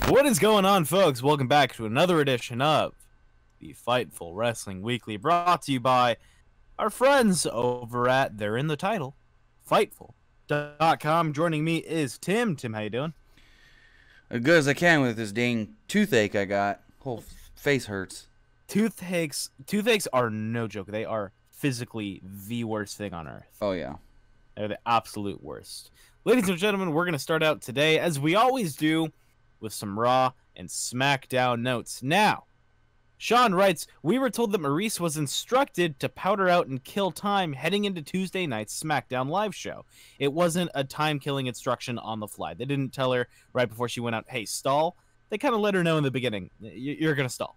What is going on, folks? Welcome back to another edition of the Fightful Wrestling Weekly, brought to you by our friends over at, they're in the title, Fightful.com. Joining me is Tim. Tim, how you doing? As good as I can with this dang toothache I got. Whole face hurts. Toothaches are no joke. They are physically the worst thing on earth. Oh, yeah. They're the absolute worst. Ladies and gentlemen, we're going to start out today, as we always do, with some Raw and Smackdown notes. Now, Sean writes, we were told that Maurice was instructed to powder out and kill time heading into Tuesday night's SmackDown live show. It wasn't a time-killing instruction on the fly. They didn't tell her right before she went out, hey, stall. They kind of let her know in the beginning, you're going to stall.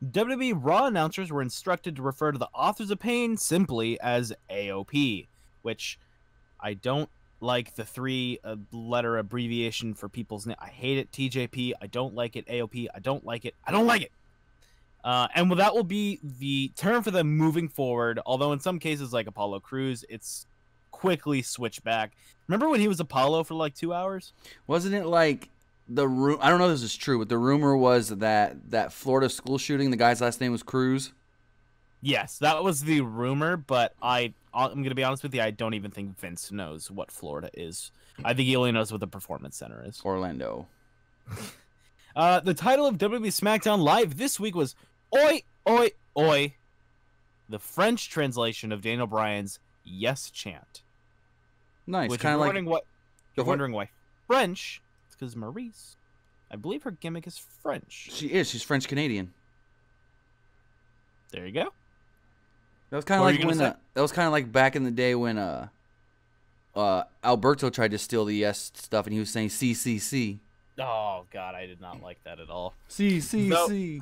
WWE Raw announcers were instructed to refer to the Authors of Pain simply as AOP, which I don't like the three-letter abbreviation for people's name. I hate it. TJP. I don't like it. AOP. I don't like it. I don't like it. And that will be the term for them moving forward. Although in some cases, like Apollo Crews, it's quickly switched back. Remember when he was Apollo for like 2 hours? Wasn't it like the room? I don't know if this is true, but the rumor was that Florida school shooting, the guy's last name was Cruz. Yes, that was the rumor, but I'm going to be honest with you, I don't even think Vince knows what Florida is. I think he only knows what the Performance Center is. Orlando. The title of WWE SmackDown Live this week was Oi, Oi, Oi, the French translation of Daniel Bryan's Yes Chant. Nice. Which, kind of like... You're wondering why French? It's because Maurice, I believe her gimmick is French. She is. She's French-Canadian. There you go. That was kind of like when that was kind of like back in the day when Alberto tried to steal the yes stuff and he was saying CCC. Oh God, I did not like that at all. CCC.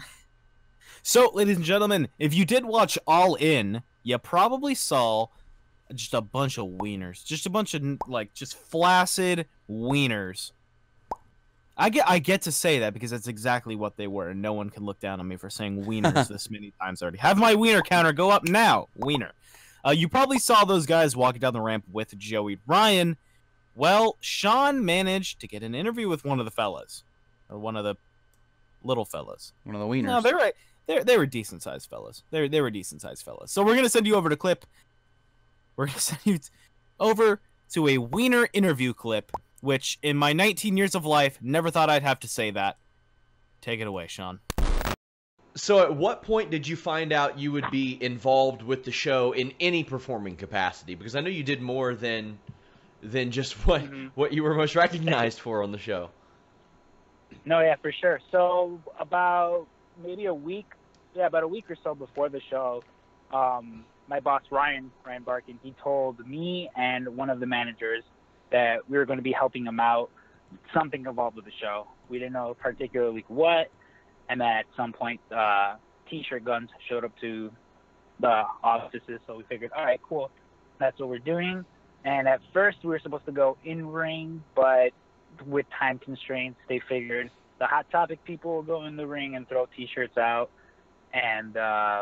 So, ladies and gentlemen, if you did watch All In, you probably saw just a bunch of wieners, just a bunch of like just flaccid wieners. I get to say that because that's exactly what they were, and no one can look down on me for saying wieners this many times already. Have my wiener counter go up now, wiener. You probably saw those guys walking down the ramp with Joey Ryan. Well, Sean managed to get an interview with one of the fellas, or one of the little fellas. One of the wieners. No, they're right. They were decent sized fellas. They were decent sized fellas. So we're gonna send you over to clip. We're gonna send you over to a wiener interview clip, which in my 19 years of life, never thought I'd have to say that. Take it away, Sean. So at what point did you find out you would be involved with the show in any performing capacity? Because I know you did more than just what you were most recognized for on the show. No, yeah, for sure. So about maybe a week or so before the show, my boss, Ryan Barkin, he told me and one of the managers that we were going to be helping him out, something involved with the show. We didn't know particularly what, and that at some point, T-shirt guns showed up to the offices, so we figured, all right, cool, that's what we're doing. And at first, we were supposed to go in-ring, but with time constraints, they figured the Hot Topic people will go in the ring and throw T-shirts out, and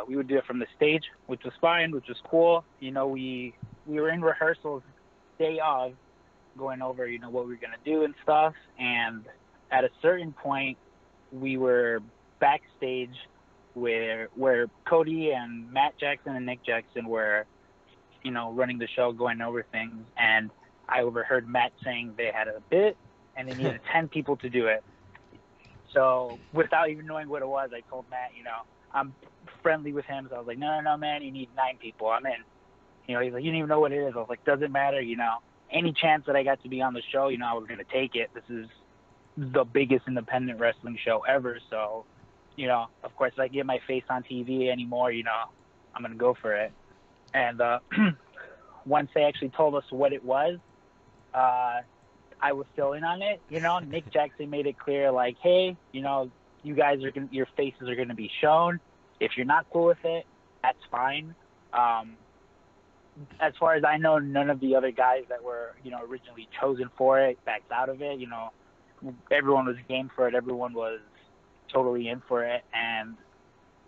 we would do it from the stage, which was fine, which was cool. You know, we were in rehearsals day of, going over, you know, what we were going to do and stuff. And at a certain point, we were backstage where Cody and Matt Jackson and Nick Jackson were, you know, running the show, going over things. And I overheard Matt saying they had a bit and they needed 10 people to do it. So without even knowing what it was, I told Matt, you know, I'm friendly with him. So I was like, no, man, you need 9 people. I'm in. You know, he's like, you don't even know what it is. I was like, doesn't matter, you know. Any chance that I got to be on the show, you know, I was going to take it. This is the biggest independent wrestling show ever. So, you know, of course, if I get my face on TV anymore, you know, I'm going to go for it. And once they actually told us what it was, I was still in on it. You know, Nick Jackson made it clear, like, hey, you know, you guys are your faces are going to be shown. If you're not cool with it, that's fine. As far as I know, none of the other guys that were, you know, originally chosen for it backed out of it. You know, everyone was game for it. Everyone was totally in for it. And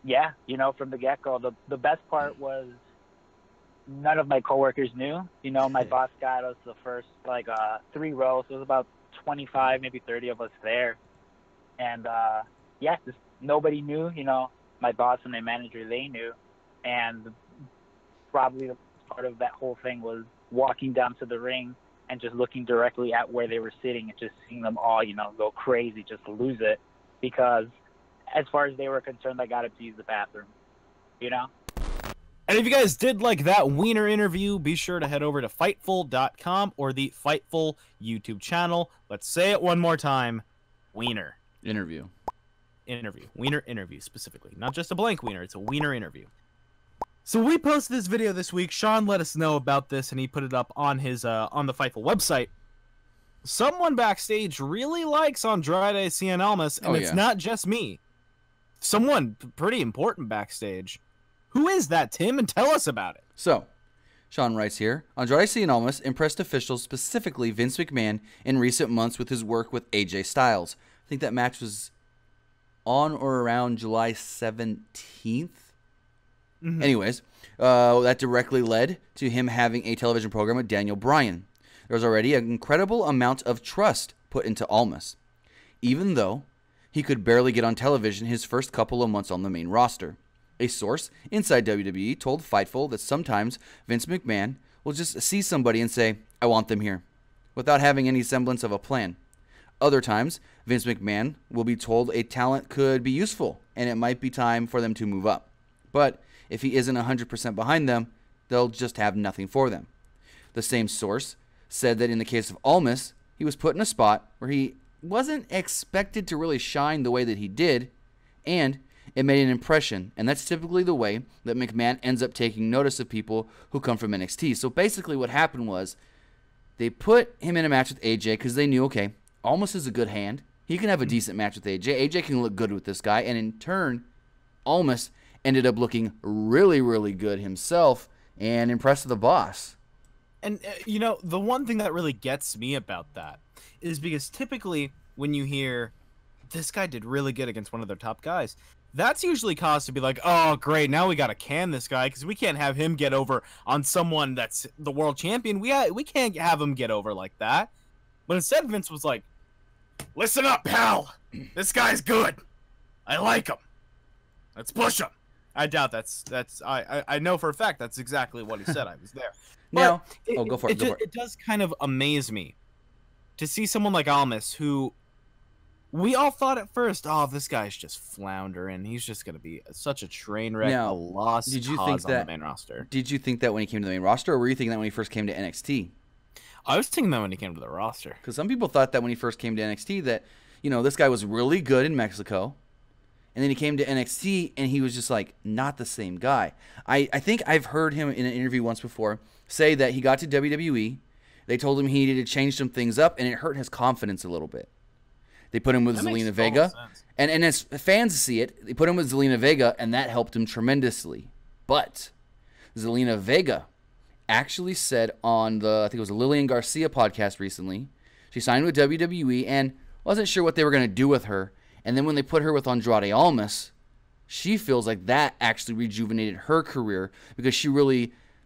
yeah, you know, from the get-go, the best part was none of my coworkers knew. You know, my boss got us the first, 3 rows. So it was about 25, maybe 30 of us there. And, just nobody knew. You know, my boss and my manager, they knew. And probably part of that whole thing was walking down to the ring and just looking directly at where they were sitting and just seeing them all, you know, go crazy, just lose it. Because as far as they were concerned, I got up to use the bathroom, you know? And if you guys did like that Wiener interview, be sure to head over to Fightful.com or the Fightful YouTube channel. Let's say it one more time. Wiener. Interview. Wiener interview, specifically. Not just a blank wiener, it's a Wiener interview. So we posted this video this week. Sean let us know about this, and he put it up on his on the Fightful website. Someone backstage really likes Andrade Cien Almas, and it's not just me. Someone pretty important backstage. Who is that, Tim? And tell us about it. So, Sean writes here, Andrade Cien Almas impressed officials, specifically Vince McMahon, in recent months with his work with AJ Styles. I think that match was on or around July 17th. Anyways, that directly led to him having a television program with Daniel Bryan. There was already an incredible amount of trust put into Almas, even though he could barely get on television his first couple of months on the main roster. A source inside WWE told Fightful that sometimes Vince McMahon will just see somebody and say, I want them here, without having any semblance of a plan. Other times, Vince McMahon will be told a talent could be useful and it might be time for them to move up. But if he isn't 100% behind them, they'll just have nothing for them. The same source said that in the case of Almas, he was put in a spot where he wasn't expected to really shine the way that he did, and it made an impression, and that's typically the way that McMahon ends up taking notice of people who come from NXT. So basically what happened was they put him in a match with AJ because they knew, okay, Almas is a good hand. He can have a decent match with AJ. AJ can look good with this guy, and in turn, Almas ended up looking really, really good himself and impressed the boss. And, you know, the one thing that really gets me about that is because typically when you hear this guy did really good against one of their top guys, that's usually cause to be like, oh, great, now we got to can this guy because we can't have him get over on someone that's the world champion. We can't have him get over like that. But instead, Vince was like, listen up, pal. This guy's good. I like him. Let's push him. I doubt that's I know for a fact that's exactly what he said. I was there. Now, go for it. It does kind of amaze me to see someone like Almas, who we all thought at first, oh, this guy's just floundering. He's just going to be such a train wreck, a lost cause on the main roster. Did you think that when he came to the main roster, or were you thinking that when he first came to NXT? I was thinking that when he came to the roster. Because some people thought that when he first came to NXT that, you know, this guy was really good in Mexico. And then he came to NXT, and he was just, like, not the same guy. I think I've heard him in an interview once before say that he got to WWE. They told him he needed to change some things up, and it hurt his confidence a little bit. They put him with Zelina Vega. And as fans see it, they put him with Zelina Vega, and that helped him tremendously. But Zelina Vega actually said on the, I think it was a Lillian Garcia podcast recently, she signed with WWE and wasn't sure what they were going to do with her. And then when they put her with Andrade Almas, she feels like that actually rejuvenated her career because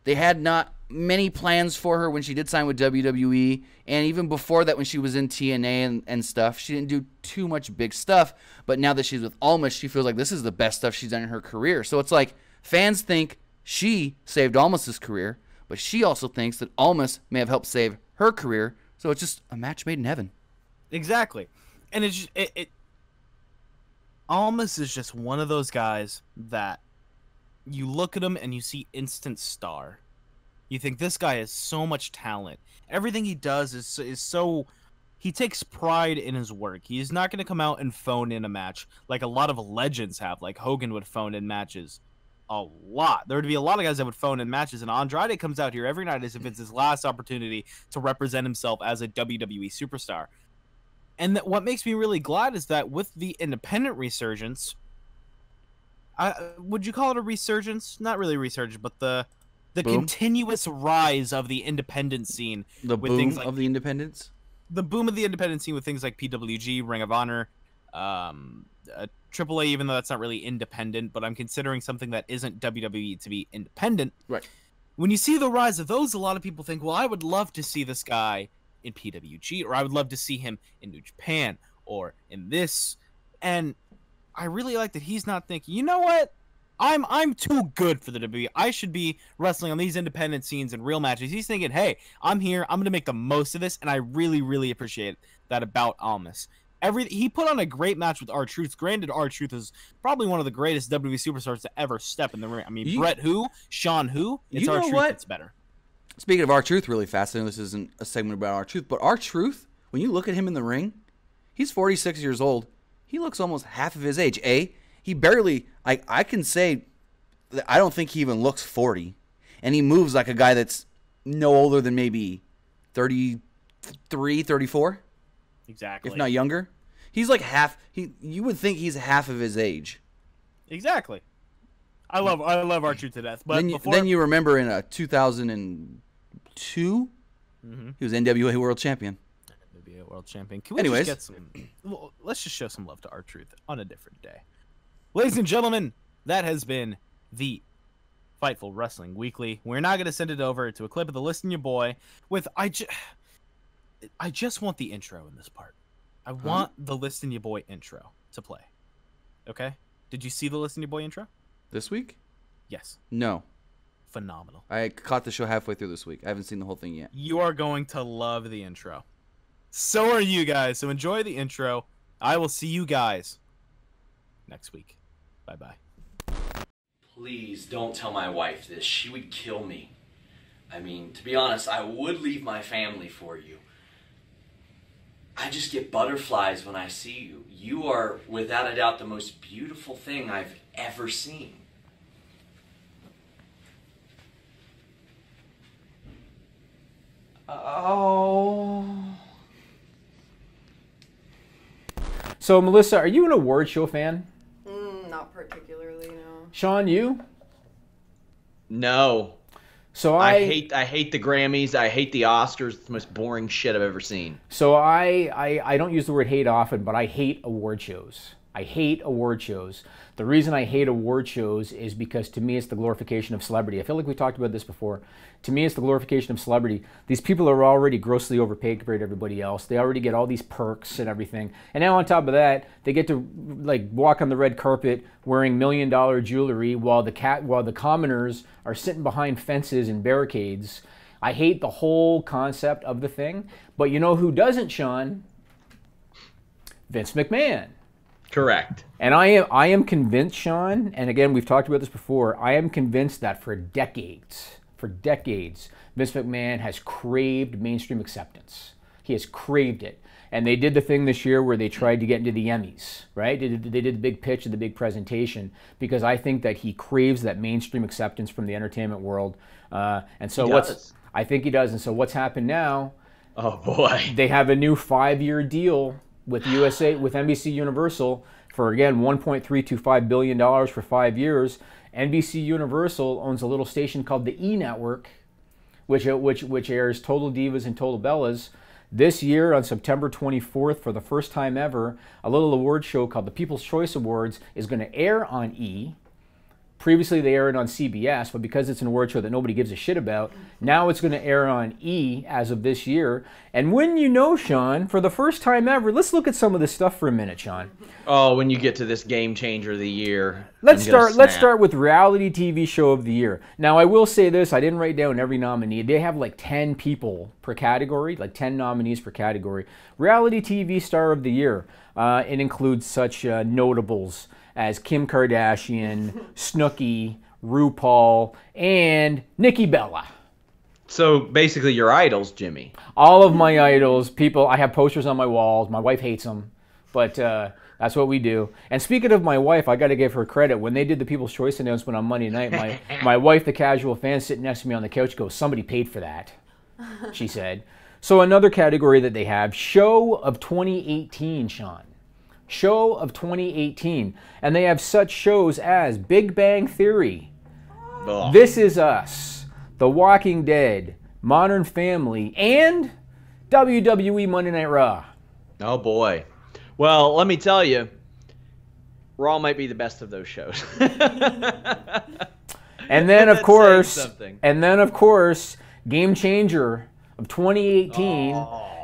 they had not many plans for her when she did sign with WWE. And even before that, when she was in TNA and stuff, she didn't do too much big stuff. But now that she's with Almas, she feels like this is the best stuff she's done in her career. So it's like fans think she saved Almas' career, but she also thinks that Almas may have helped save her career. So it's just a match made in heaven. Exactly. And it's just, Almas is just one of those guys that you look at him and you see instant star. You think this guy has so much talent. Everything he does is so... He takes pride in his work. He's not going to come out and phone in a match like a lot of legends have. Like Hogan would phone in matches a lot. There would be a lot of guys that would phone in matches, and Andrade comes out here every night as if it's his last opportunity to represent himself as a WWE superstar. And what makes me really glad is that with the independent resurgence, would you call it a resurgence? Not really a resurgence, but the continuous rise of the independent scene. The boom of the independents? The boom of the independent scene with things like PWG, Ring of Honor, AAA, even though that's not really independent, but I'm considering something that isn't WWE to be independent. Right. when you see the rise of those, a lot of people think, well, I would love to see this guy in PWG, or I would love to see him in New Japan, or in this. And I really like that he's not thinking, you know what? I'm too good for the WWE. I should be wrestling on these independent scenes and real matches. He's thinking, hey, I'm here. I'm going to make the most of this. And I really, really appreciate that about Almas. He put on a great match with R-Truth. Granted, R-Truth is probably one of the greatest WWE superstars to ever step in the ring. I mean, Bret who? Sean who? It's R-Truth that's better. Speaking of R-Truth, really fast, I know this isn't a segment about R-Truth, but R-Truth, when you look at him in the ring, he's 46 years old. He looks almost half of his age. He barely, I can say, I don't think he even looks 40. And he moves like a guy that's no older than maybe 33, 34. Exactly. If not younger. He's like half, you would think he's half of his age. Exactly. I love R-Truth to death. But then you remember in 2002, he was NWA World Champion. World Champion. Can we let's just show some love to R-Truth on a different day. Ladies and gentlemen, that has been the Fightful Wrestling Weekly. We're now going to send it over to a clip of the Listen Your Boy with I just want the intro in this part. I want the Listen Your Boy intro to play. Okay? Did you see the Listen Your Boy intro? This week? Yes. No. Phenomenal. I caught the show halfway through this week. I haven't seen the whole thing yet. You are going to love the intro. So are you guys. So enjoy the intro. I will see you guys next week. Bye-bye. Please don't tell my wife this. She would kill me. I mean, to be honest, I would leave my family for you. I just get butterflies when I see you. You are, without a doubt, the most beautiful thing I've ever seen. Oh... So, Melissa, are you an award show fan? Not particularly, no. Sean, you? No. So I hate the Grammys. I hate the Oscars. It's the most boring shit I've ever seen. So I don't use the word hate often, but I hate award shows. I hate award shows. The reason I hate award shows is because to me it's the glorification of celebrity. I feel like we talked about this before. To me it's the glorification of celebrity. These people are already grossly overpaid compared to everybody else. They already get all these perks and everything. And now on top of that, they get to like walk on the red carpet wearing $1 million jewelry while the commoners are sitting behind fences and barricades. I hate the whole concept of the thing. But you know who doesn't, Sean? Vince McMahon. Correct. And I am convinced, Sean, and again, we've talked about this before, I am convinced that for decades, Vince McMahon has craved mainstream acceptance. He has craved it. And they did the thing this year where they tried to get into the Emmys, right? They did the big pitch and the big presentation because I think that he craves that mainstream acceptance from the entertainment world. And so I think he does. And so what's happened now? Oh boy. They have a new 5-year deal with NBC Universal for, again, $1.325 billion for 5 years. NBC Universal owns a little station called the E! Network, which airs Total Divas and Total Bellas. This year, on September 24th, for the first time ever, a little award show called the People's Choice Awards is going to air on E! Previously, they aired on CBS, but because it's an award show that nobody gives a shit about, now it's going to air on E! As of this year. And when you know, Sean, for the first time ever, let's look at some of this stuff for a minute, Sean. Oh, when you get to this game changer of the year. Let's start with reality TV show of the year. Now, I will say this, I didn't write down every nominee. They have like 10 people per category, like 10 nominees per category. Reality TV star of the year. It includes such notables as Kim Kardashian, Snooki, RuPaul, and Nikki Bella. So basically your idols, Jimmy. All of my idols, people, I have posters on my walls. My wife hates them, but that's what we do. And speaking of my wife, I got to give her credit. When they did the People's Choice announcement on Monday night, my wife, the casual fan sitting next to me on the couch, goes, "Somebody paid for that," she said. So another category that they have, Show of 2018, Sean. Show of 2018. And they have such shows as Big Bang Theory, This Is Us, The Walking Dead, Modern Family, and WWE Monday Night Raw. Oh boy. Well, let me tell you, Raw might be the best of those shows. And then That's of course, saying Game Changer of 2018.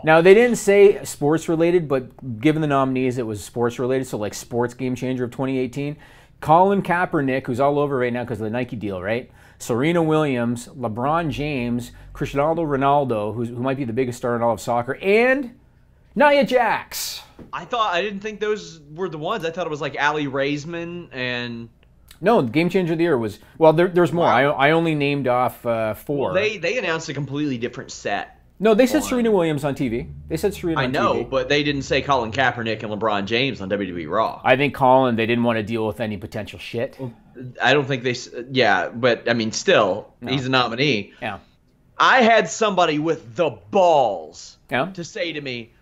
Now they didn't say sports related, but given the nominees, it was sports related. So like sports Game Changer of 2018. Colin Kaepernick, who's all over right now because of the Nike deal, right? Serena Williams, LeBron James, Cristiano Ronaldo, who might be the biggest star in all of soccer, and Nia Jax. I didn't think those were the ones. I thought it was like Ali Raisman and... No, Game Changer of the Year was... Well, there's more. Wow. I only named off 4. Well, they announced a completely different set. No, they said Serena Williams on TV. They said Serena on TV. I know, but they didn't say Colin Kaepernick and LeBron James on WWE Raw. I think Colin, they didn't want to deal with any potential shit. I don't think they... Yeah, but, I mean, still, he's a nominee. Yeah. I had somebody with the balls to say to me,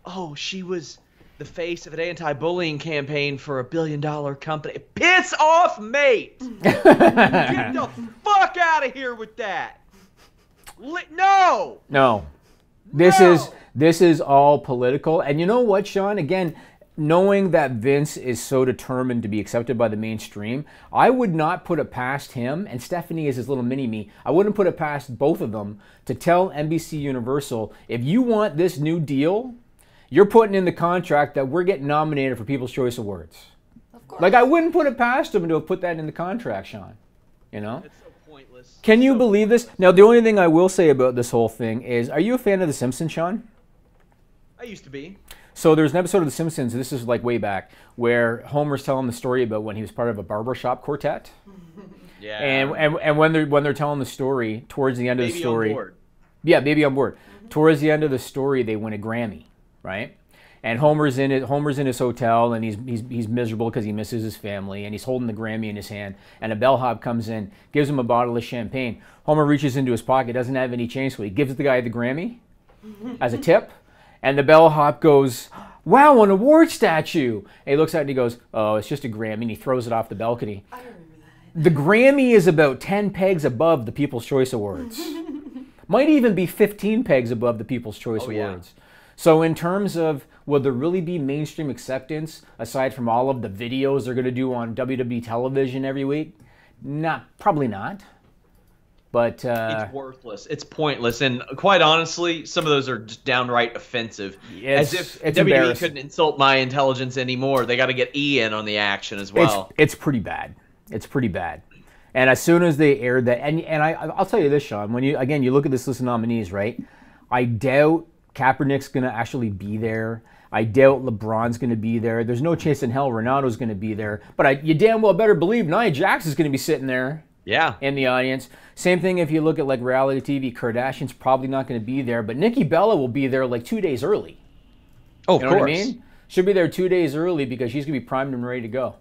oh, she was the face of an anti-bullying campaign for $1 billion company. Piss off, mate! Get the fuck out of here with that! No! This is all political. And you know what, Sean? Again, knowing that Vince is so determined to be accepted by the mainstream, I would not put it past him, and Stephanie is his little mini-me, I wouldn't put it past both of them to tell NBC Universal, if you want this new deal, you're putting in the contract that we're getting nominated for People's Choice Awards. Of course. Like, I wouldn't put it past him to have put that in the contract, Sean. You know? It's so pointless. Can you believe this? Now, the only thing I will say about this whole thing is, are you a fan of The Simpsons, Sean? I used to be. So there's an episode of The Simpsons, this is like way back, where Homer's telling the story about when he was part of a barbershop quartet. Yeah. And when they're telling the story, towards the end of the story... On board. Yeah, Baby on Board. Towards the end of the story, they win a Grammy, right? And Homer's in his hotel, and he's miserable because he misses his family, and he's holding the Grammy in his hand. And a bellhop comes in, gives him a bottle of champagne. Homer reaches into his pocket, doesn't have any change, so he gives the guy the Grammy as a tip. And the bellhop goes, "Wow, an award statue!" And he looks at it and he goes, "Oh, it's just a Grammy," and he throws it off the balcony. I remember that. The Grammy is about 10 pegs above the People's Choice Awards. Might even be 15 pegs above the People's Choice Awards. So in terms of, will there really be mainstream acceptance aside from all of the videos they're going to do on WWE television every week? Probably not. But it's worthless. It's pointless. And quite honestly, some of those are just downright offensive. As if WWE couldn't insult my intelligence anymore. They got to get E in on the action as well. It's pretty bad. It's pretty bad. And as soon as they aired that, and I'll tell you this, Sean, when you look at this list of nominees, right? I doubt Kaepernick's going to actually be there. I doubt LeBron's going to be there. There's no chance in hell Ronaldo's going to be there. But you damn well better believe Nia Jax is going to be sitting there. Yeah. In the audience. Same thing if you look at like reality TV. Kardashian's probably not going to be there, but Nikki Bella will be there like 2 days early. Oh, you know what I mean? She'll be there 2 days early because she's going to be primed and ready to go.